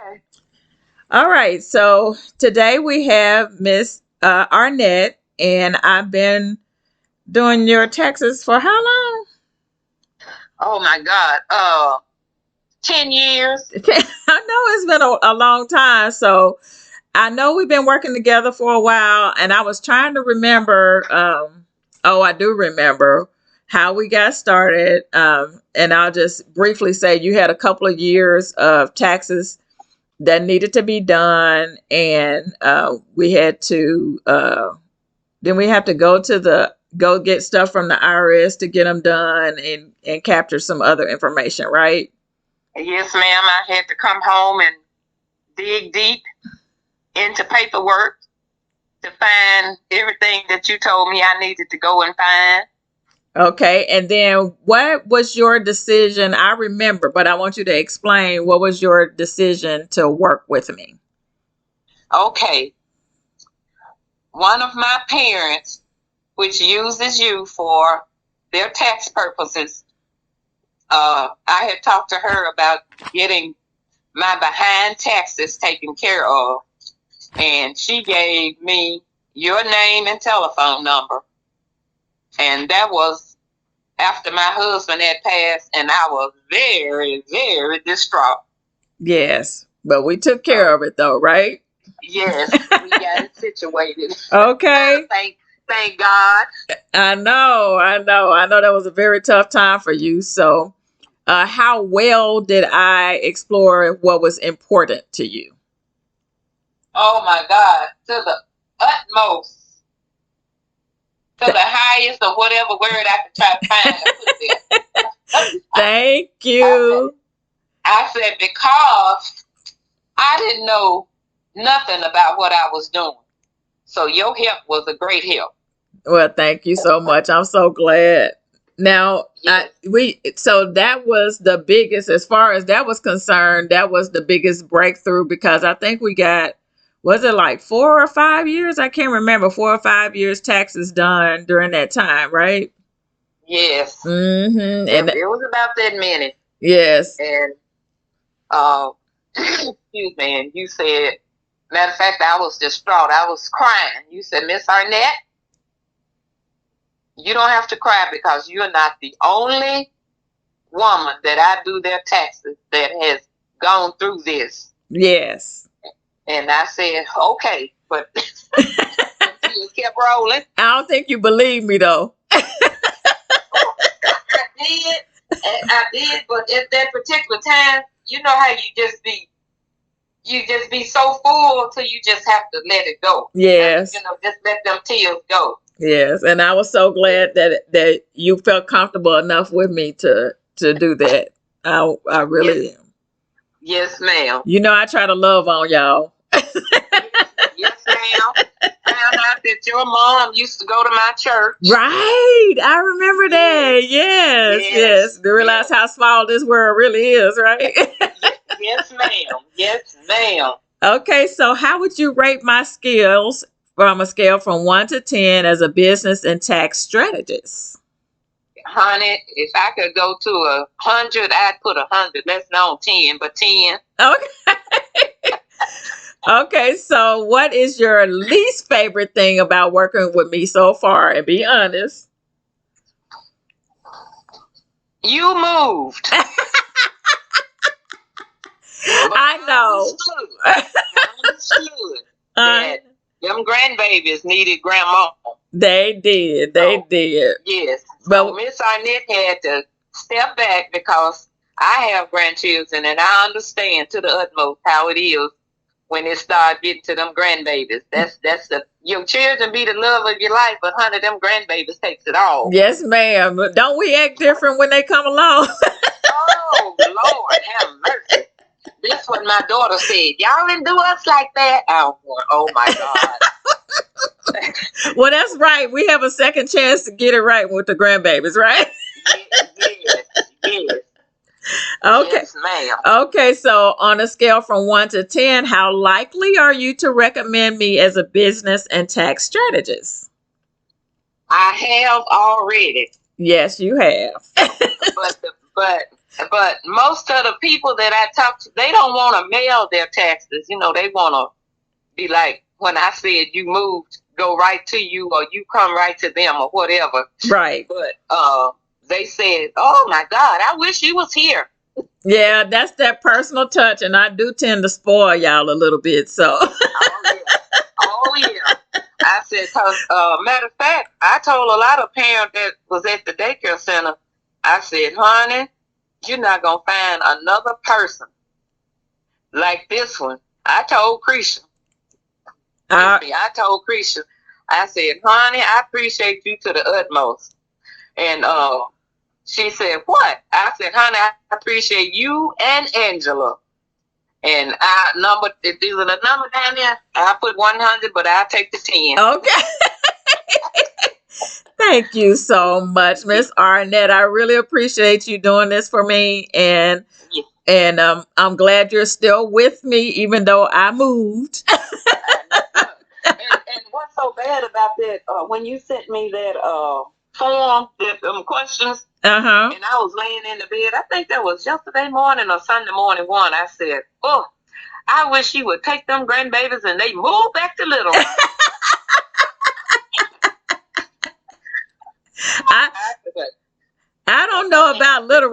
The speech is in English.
Okay. All right. So today we have Miss Arnette, and I've been doing your taxes for how long? Oh my God. 10 years. I know it's been a long time. So I know we've been working together for a while, and I was trying to remember. Oh, I do remember how we got started. And I'll just briefly say you had a couple of years of taxes that needed to be done, and we had to then we have to go get stuff from the IRS to get them done and capture some other information, right? Yes, ma'am. I had to come home and dig deep into paperwork to find everything that you told me I needed to go and find. Okay, and then what was your decision? I remember, but I want you to explain what was your decision to work with me. Okay. One of my parents, which uses you for their tax purposes, I had talked to her about getting my behind taxes taken care of, and she gave me your name and telephone number. And that was after my husband had passed, and I was very, very distraught. Yes, but we took care of it though, right? Yes, we got it situated. Okay. Thank God. I know, that was a very tough time for you. So, how well did I explore what was important to you? Oh my God, to the utmost, to the highest, or whatever word I could try to find to put there. Thank you. I said because I didn't know nothing about what I was doing. So your help was a great help. Well, thank you so much. I'm so glad. Now, Yes. So that was the biggest, as far as that was concerned, that was the biggest breakthrough, because I think we got, was it like 4 or 5 years? I can't remember, 4 or 5 years taxes done during that time, right? Yes. Mm-hmm. And it was about that many. yes. And excuse me, and you said, matter of fact, I was distraught. I was crying. You said, Miss Arnette, you don't have to cry because you're not the only woman that I do their taxes that has gone through this. Yes. And I said, okay, but you kept rolling. I don't think you believe me though. I did, but at that particular time, you know how you just be so full till you just have to let it go. Yes. Just let them tears go. Yes, and I was so glad that you felt comfortable enough with me to do that. I really am. Yes, ma'am. I try to love on y'all. Yes, ma'am. Found out that your mom used to go to my church. Right. I remember that. Yes. To realize how small this world really is, right? Yes, ma'am. Yes, ma'am. Okay, so how would you rate my skills from a scale from 1 to 10 as a business and tax strategist? Honey, if I could go to 100, I'd put 100. Let's not 10, but 10. Okay. Okay, so what is your least favorite thing about working with me so far? And be honest. You moved. I know. I understood that them grandbabies needed grandma. They did. Yes. But so Miss Arnette had to step back because I have grandchildren, and I understand to the utmost how it is when it starts getting to them grandbabies. Your children be the love of your life, but honey, them grandbabies takes it all. Yes, ma'am. Don't we act different when they come along? Oh, Lord, have mercy. That's what my daughter said. Y'all didn't do us like that. Oh my God. Well, that's right. We have a second chance to get it right with the grandbabies, right? Yes. Okay. Yes, ma'am. Okay, so on a scale from 1 to 10, how likely are you to recommend me as a business and tax strategist? I have already. Yes, you have. but most of the people that I talk to, they don't want to mail their taxes. You know, they want to be like, when I said you moved, go right to you, or you come right to them, or whatever. Right. But they said, "Oh my God, I wish you was here." Yeah, that's that personal touch, and I do tend to spoil y'all a little bit. So. Oh yeah. I said, cause matter of fact, I told a lot of parents that was at the daycare center. I said, honey, you're not gonna find another person like this one. I told Creisha. I told Creisha. I said, honey, I appreciate you to the utmost. And she said, what? I said, honey, I appreciate you and Angela. And if there's a number down there, I put 100, but I'll take the 10. Okay. Thank you so much, Miss Arnette. I really appreciate you doing this for me, and Yeah. and I'm glad you're still with me, even though I moved. And what's so bad about that? When you sent me that form, that questions, and I was laying in the bed. I think that was yesterday morning or Sunday morning. I said, "Oh, I wish she would take them grandbabies and they move back to Little Rock." I don't know about Little Rock.